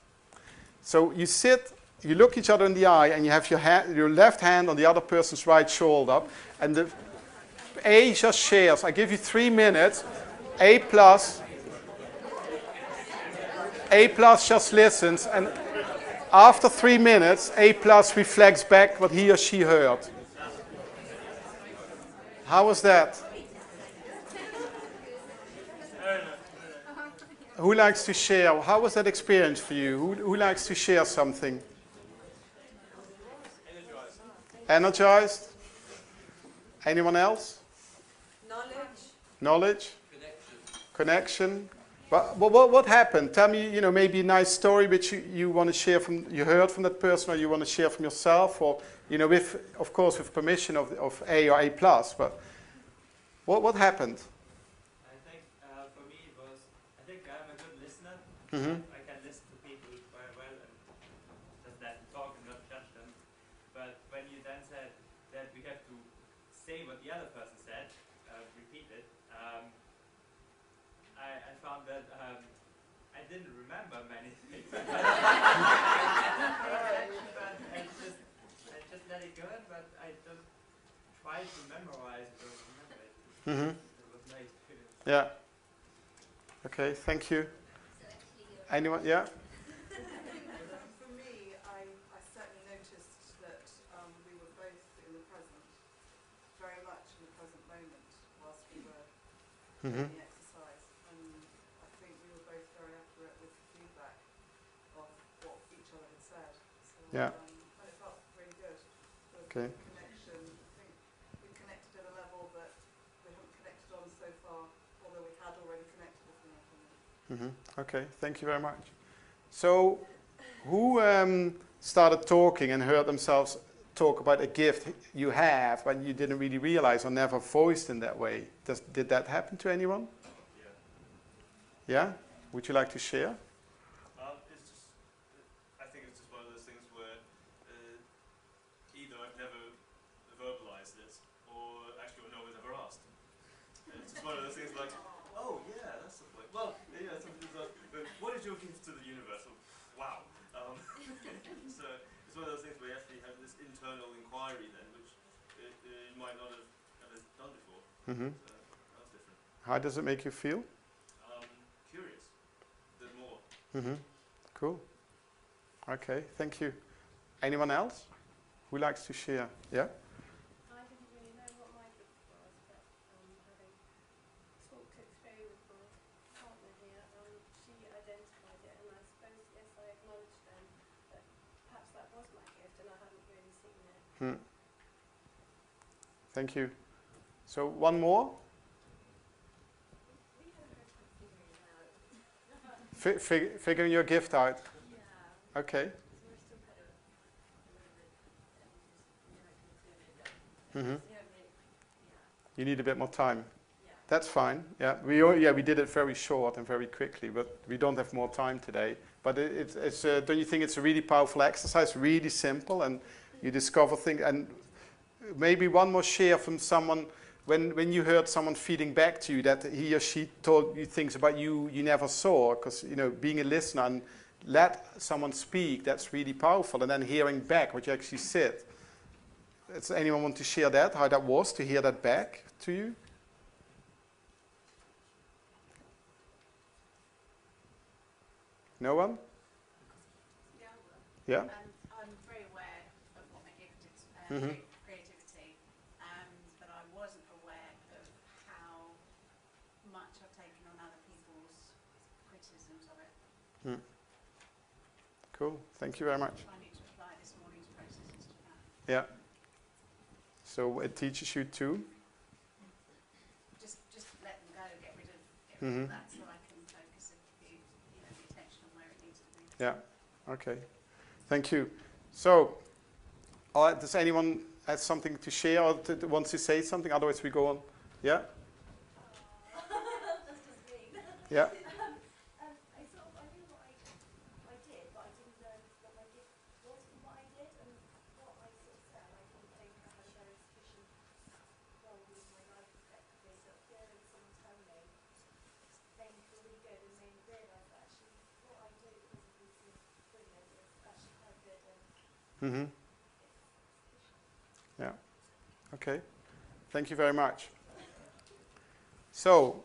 So you sit, you look each other in the eye, and you have your left hand on the other person's right shoulder. And the A just shares. I give you 3 minutes. A+, just listens. And after 3 minutes, A+ reflects back what he or she heard. How was that? Who likes to share? How was that experience for you? Who likes to share something? Energized? Anyone else? Knowledge? Connection? What happened? Tell me, maybe a nice story which you want to share you heard from that person, or you want to share from yourself, or, of course, with permission of A or A+. But what happened? I think for me it was, I think I'm a good listener. Mm-hmm. I can listen to people very well and just let them talk and not judge them. But when you then said that we have to say what the other person said, repeat it, I found that I didn't remember many things. I just let it go, but I just tried to memorize it or remember it. Mm-hmm. It was my experience. Yeah. Okay, thank you. Anyone? Yeah? For me, I certainly noticed that we were both in the present, very much in the present moment, whilst we were doing the exercise. And I think we were both very accurate with the feedback of what each other had said. So, Yeah. and it felt really good. Okay. Connection. I think we connected at a level that we haven't connected on so far, although we had already connected with them. Okay, thank you very much. So, who started talking and heard themselves talk about a gift you have when you didn't really realize or never voiced in that way? Did that happen to anyone? Yeah? Would you like to share? I think it's just one of those things where Mm-hmm. That's different. How does it make you feel? Curious. A bit more. Mm-hmm. Cool. Okay, thank you. Anyone else who likes to share? Yeah? I didn't really know what my gift was, but having talked it through with my partner here, she identified it, and I suppose, yes, I acknowledged then that perhaps that was my gift, and I hadn't really seen it. Thank you. So one more? We had a hard time figuring it out. Figuring your gift out. Yeah. Okay. So we're still kind of a little bit, we're not concluded. Mm-hmm. Yeah, yeah. You need a bit more time. Yeah. That's fine. Yeah, we did it very short and very quickly, but we don't have more time today. But it's don't you think it's a really powerful exercise? Really simple, and you discover things. And maybe one more share from someone when you heard someone feeding back to you that he or she told you things about you never saw, because being a listener and let someone speak, that's really powerful. And then hearing back what you actually said. Does anyone want to share that? How that was to hear that back to you? No one? Yeah. I'm very aware of what my gift is, Mhm. creativity, but I wasn't aware of how much I've taken on other people's criticisms of it. Cool. Thank you very much. I need to apply this morning's processes to that. Yeah. So it teaches you to? Just let them go, get rid of Mhm. that, so I can focus the attention on where it needs to be. Yeah. Okay. Thank you. So, does anyone have something to share or wants to say something? Otherwise, we go on. Yeah. That's just mean. Yeah. I knew what I did, but I didn't know what my gift was from what I did, and what I sort of said, I didn't think I had a very sufficient role with my life effectively. So hearing someone tell me made me feel really good and made me realise that actually what I do is really brilliant. It's actually quite good and Mm-hmm. it's sufficient. Yeah. Okay. Thank you very much. So,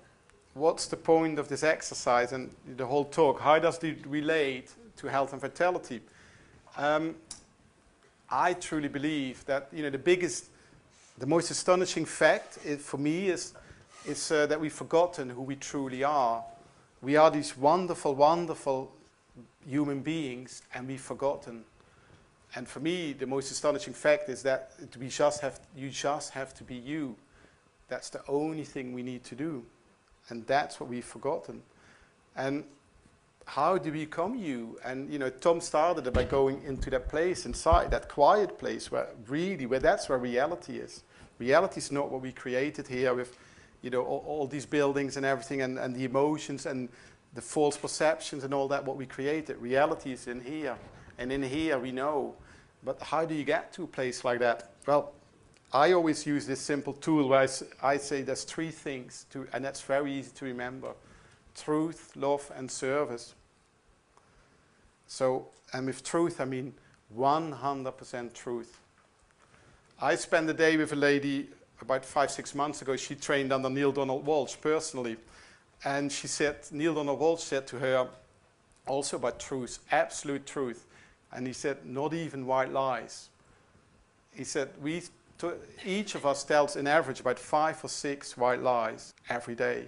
what's the point of this exercise and the whole talk? How does it relate to health and vitality? I truly believe that the most astonishing fact for me is that we've forgotten who we truly are. We are these wonderful, wonderful human beings, and we've forgotten. And for me, the most astonishing fact is that you just have to be you. That's the only thing we need to do. And that's what we've forgotten. And how do we become you? And Tom started it by going into that place inside, that quiet place where that's where reality is. Reality is not what we created here with all these buildings and everything and the emotions and the false perceptions and all that, what we created. Reality is in here. And in here we know. But how do you get to a place like that? Well, I always use this simple tool where I say there's three things, and that's very easy to remember. Truth, love, and service. So, and with truth, I mean 100% truth. I spent a day with a lady about 5-6 months ago. She trained under Neil Donald Walsh personally. And Neil Donald Walsh said to her, also about truth, absolute truth. And he said, not even white lies. He said, each of us tells in average about 5 or 6 white lies every day.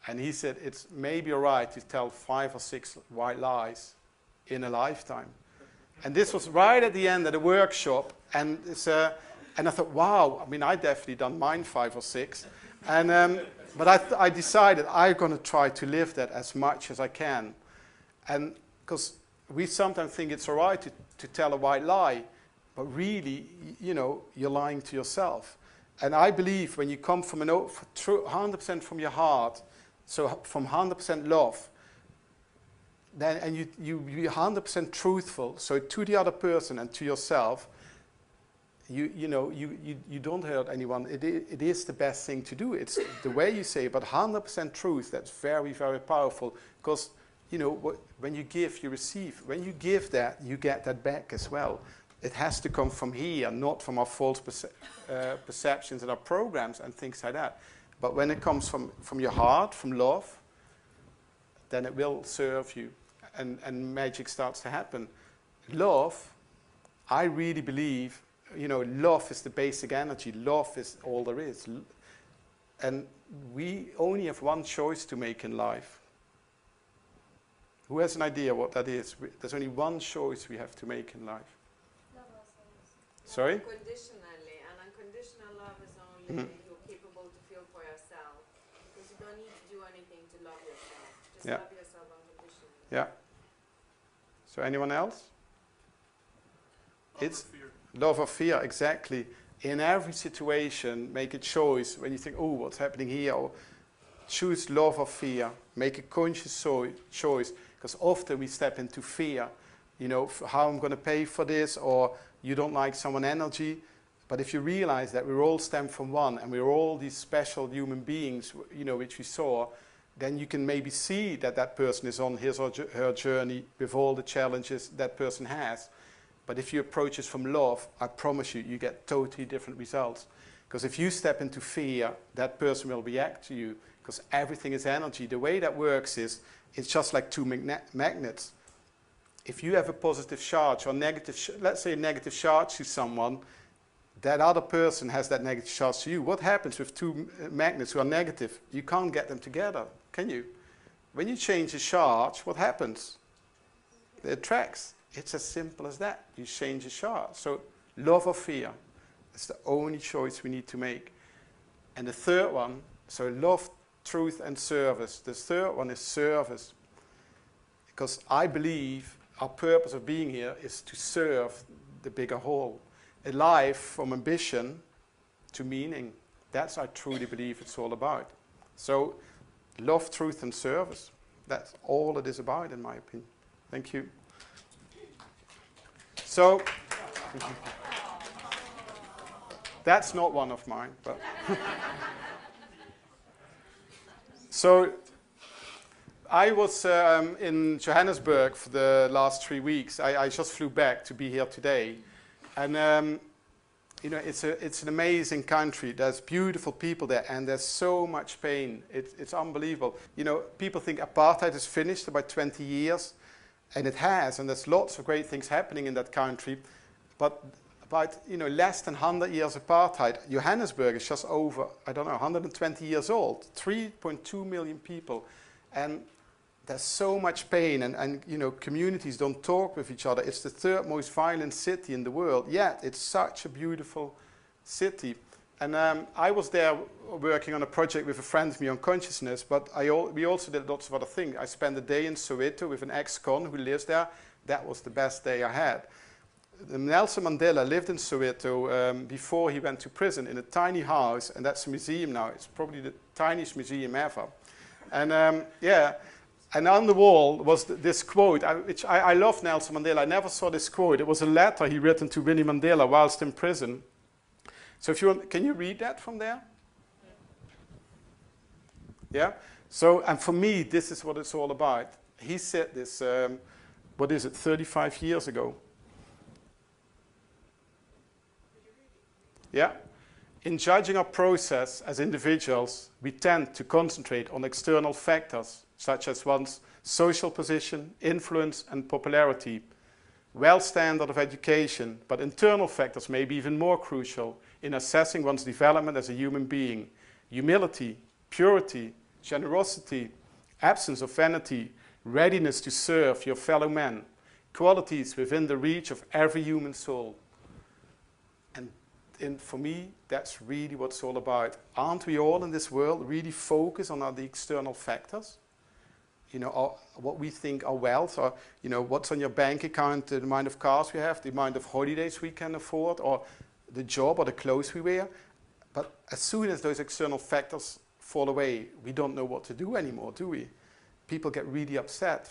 And he said, it's maybe all right to tell 5 or 6 white lies in a lifetime. And this was right at the end of the workshop. And I thought, wow, I mean, I definitely done mine 5 or 6. But I decided I'm going to try to live that as much as I can. And because we sometimes think it's all right to tell a white lie, but really, you're lying to yourself. And I believe when you come from 100% from your heart, so from 100% love, then and you're 100% truthful, so to the other person and to yourself, you don't hurt anyone. It is the best thing to do. It's the way you say it, but 100% truth, that's very, very powerful. Because, when you give, you receive. When you give that, you get that back as well. it has to come from here, not from our false perceptions and our programs and things like that. But when it comes from your heart, from love, then it will serve you, and magic starts to happen. Love, I really believe, you know, love is the basic energy. Love is all there is. And we only have one choice to make in life. Who has an idea what that is? There's only one choice we have to make in life. Love ourselves. Sorry? Unconditionally, and unconditional love is only you're capable to feel for yourself, because you don't need to do anything to love yourself. Just Yeah. love yourself unconditionally. Yeah. So anyone else? Love It's or fear. love or fear, exactly. In every situation, make a choice. When you think, oh, what's happening here? Or choose love or fear. Make a conscious choice. Because often we step into fear. You know, how I'm going to pay for this, or you don't like someone's energy. But if you realize that we all stem from one, and we're all these special human beings, you know, which we saw, then you can maybe see that that person is on his or her journey with all the challenges that person has. But if you approach it from love, I promise you, you get totally different results. Because if you step into fear, that person will react to you. Because everything is energy. The way that works is, it's just like two magnets. If you have a positive charge or negative, let's say a negative charge to someone, that other person has that negative charge to you. What happens with two magnets who are negative? You can't get them together, can you? When you change the charge, what happens? It attracts. It's as simple as that. You change the charge. So love or fear, it's the only choice we need to make. And the third one, so love, truth, and service. The third one is service. Because I believe our purpose of being here is to serve the bigger whole. A life from ambition to meaning. That's I truly believe it's all about. So love, truth, and service. That's all it is about, in my opinion. Thank you. So, that's not one of mine, but. So, I was in Johannesburg for the last 3 weeks. I just flew back to be here today. And, you know, it's an amazing country. There's beautiful people there, and there's so much pain. It's unbelievable. You know, people think apartheid is finished about 20 years. And it has, and there's lots of great things happening in that country. But about, you know, less than 100 years apartheid, Johannesburg is just over, I don't know, 120 years old. 3.2 million people. And there's so much pain, and you know, communities don't talk with each other. It's the third most violent city in the world, yet it's such a beautiful city. And I was there working on a project with a friend of me on consciousness, but we also did lots of other things. I spent a day in Soweto with an ex-con who lives there. That was the best day I had. Nelson Mandela lived in Soweto before he went to prison in a tiny house, and that's a museum now. It's probably the tiniest museum ever. And yeah, and on the wall was this quote, which I love Nelson Mandela. I never saw this quote. It was a letter he written to Winnie Mandela whilst in prison. So if you want, can you read that from there? Yeah? So, and for me, this is what it's all about. He said this, what is it, 35 years ago. Yeah? In judging our process as individuals, we tend to concentrate on external factors, such as one's social position, influence, and popularity, standard of education, but internal factors may be even more crucial in assessing one's development as a human being. Humility, purity, generosity, absence of vanity, readiness to serve your fellow man, qualities within the reach of every human soul. And for me, that's really what it's all about. Aren't we all in this world really focused on the external factors? You know, what we think are wealth, or, you know, what's on your bank account, the amount of cars we have, the amount of holidays we can afford, or the job or the clothes we wear. But as soon as those external factors fall away, we don't know what to do anymore, do we? People get really upset.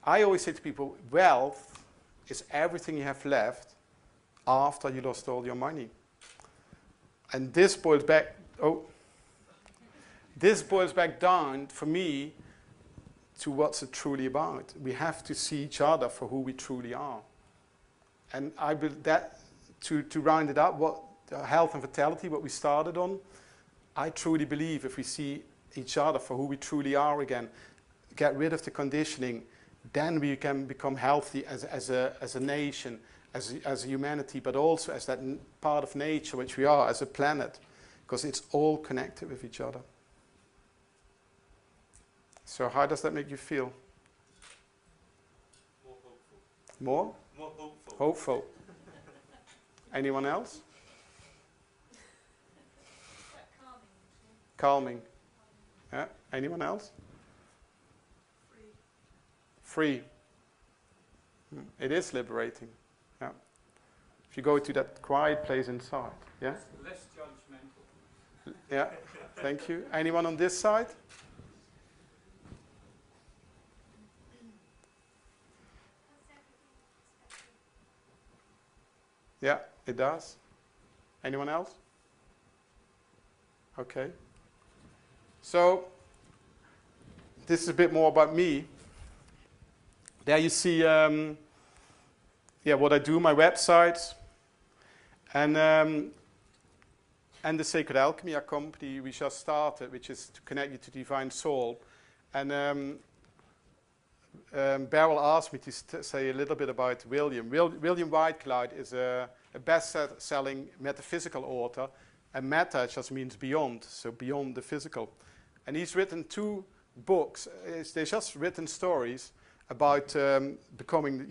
I always say to people, wealth is everything you have left after you lost all your money. And this boils back, this boils back down, for me, to what's it truly about. We have to see each other for who we truly are. And to round it up, what health and vitality, what we started on, I truly believe if we see each other for who we truly are again, get rid of the conditioning, then we can become healthy as a nation, as a humanity, but also as that part of nature which we are, as a planet, because it's all connected with each other. So how does that make you feel? More hopeful. More? More hopeful. Hopeful. Anyone else? Quite calming, actually. Calming. Yeah. Anyone else? Free. It is liberating. Yeah. If you go to that quiet place inside. Yeah. Less judgmental. Yeah. Thank you. Anyone on this side? Yeah, it does. Anyone else? Okay. So, this is a bit more about me. There you see what I do, my website, and the Sacred Alchemy, our company we just started, which is to connect you to divine soul. And Beryl asked me to say a little bit about William. William Whitecloud is a best-selling metaphysical author, and meta just means beyond, so beyond the physical. And he's written 2 books. They're just written stories about becoming,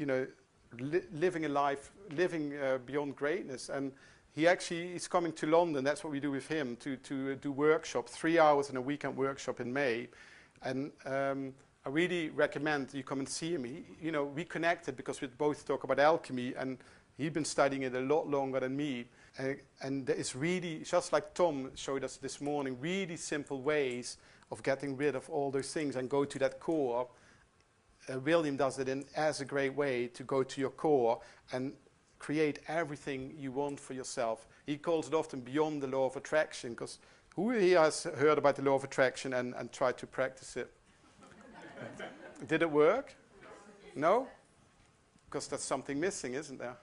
living a life, living beyond greatness. And he's coming to London. That's what we do with him, to do workshop, 3 hours in a weekend workshop in May. And I really recommend you come and see him. We connected because we both talk about alchemy, and he'd been studying it a lot longer than me. And it's really, just like Tom showed us this morning, really simple ways of getting rid of all those things and go to that core. William does it as a great way to go to your core and create everything you want for yourself. He calls it often beyond the law of attraction, because who here has heard about the law of attraction and tried to practice it? Did it work? No? Because there's something missing, isn't there?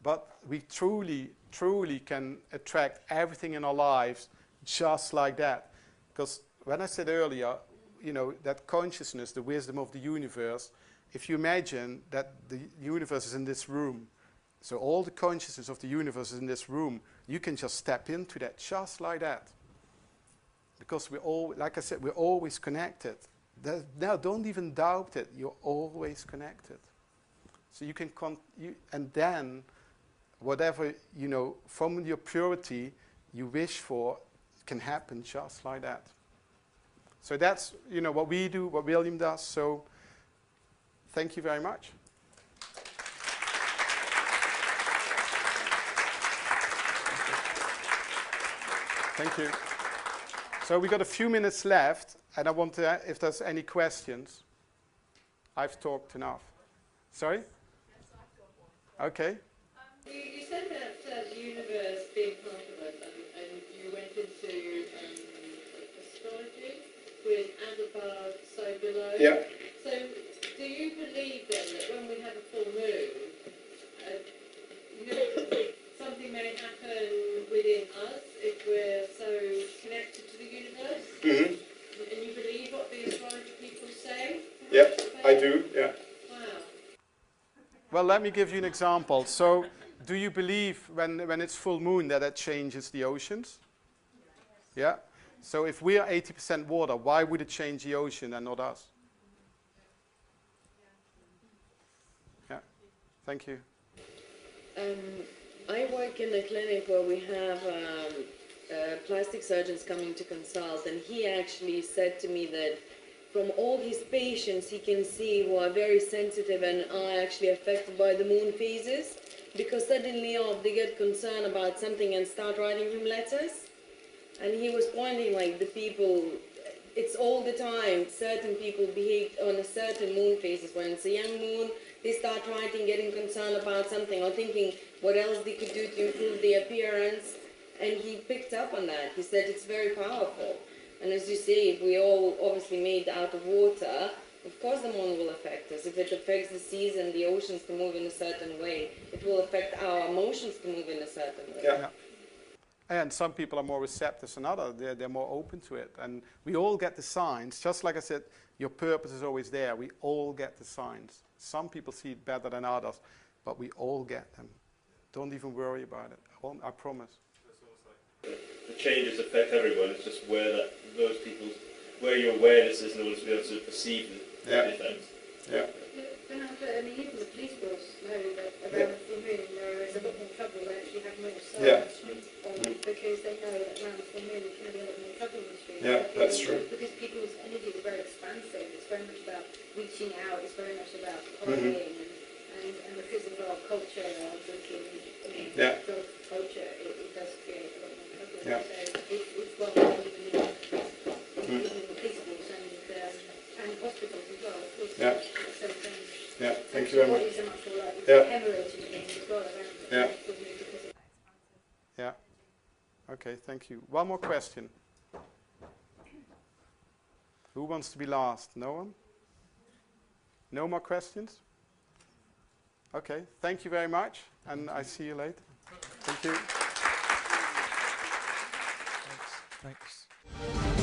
But we truly, truly can attract everything in our lives just like that. Because when I said earlier, that consciousness, the wisdom of the universe, if you imagine that the universe is in this room, so all the consciousness of the universe is in this room, you can just step into that just like that. Because we're all, like I said, we're always connected. Now, don't even doubt it. You're always connected. So you can, and then, whatever, from your purity you wish for can happen just like that. So that's, what we do, what William does. So thank you very much. Thank you. So we got a few minutes left, and I want to, if there's any questions. I've talked enough. Sorry? Yes, I've got one. Okay. You said that the universe being part of us, and you went into astrology with Adabad, so below. Yeah. So do you believe then that when we have a full moon, something may happen within us if we're so connected to the universe? Mm-hmm. And you believe what the astrology people say? Yeah, I do, yeah. Wow. Well, let me give you an example. So, do you believe when it's full moon that changes the oceans? Yeah? So if we are 80% water, why would it change the ocean and not us? Yeah. Thank you. I work in a clinic where we have plastic surgeons coming to consult, and he actually said to me that from all his patients he can see who are very sensitive and are actually affected by the moon phases, because suddenly they get concerned about something and start writing him letters. And he was pointing like the people, it's all the time, certain people behave on a certain moon phases. When it's a young moon, they start writing, getting concerned about something or thinking what else they could do to improve their appearance. And he picked up on that. He said it's very powerful. And as you say, we all obviously made out of water. Of course the moon will affect us. If it affects the seas and the oceans to move in a certain way, it will affect our emotions to move in a certain way. Yeah. And some people are more receptive than others. They're more open to it. And we all get the signs. Just like I said, your purpose is always there. We all get the signs. Some people see it better than others, but we all get them. Don't even worry about it. I promise. It's almost like the changes affect everyone. It's just where where your awareness is in order to be able to perceive the effects. Yeah. I mean, even the police force know that around the full moon there is a lot more trouble. They actually have more Yeah. signs because they know that around the full moon there can be a lot more trouble in the streets. Yeah, that's true. Because people's energy is very expansive. It's very much about reaching out. It's very much about partying and because of our culture, our drinking, drug culture, it does create a lot more trouble. Yeah. So it's well known even in the police force and hospitals as well. Of course, Yeah. same thing. Yeah, thank you very much. Bodies are much more likely Yeah. to hemorrhage and things as well around Yeah. the full moon because of Yeah. Okay, thank you. One more question. Who wants to be last? No one? No more questions? Okay, thank you very much, and I see you later. Thank you. Thanks.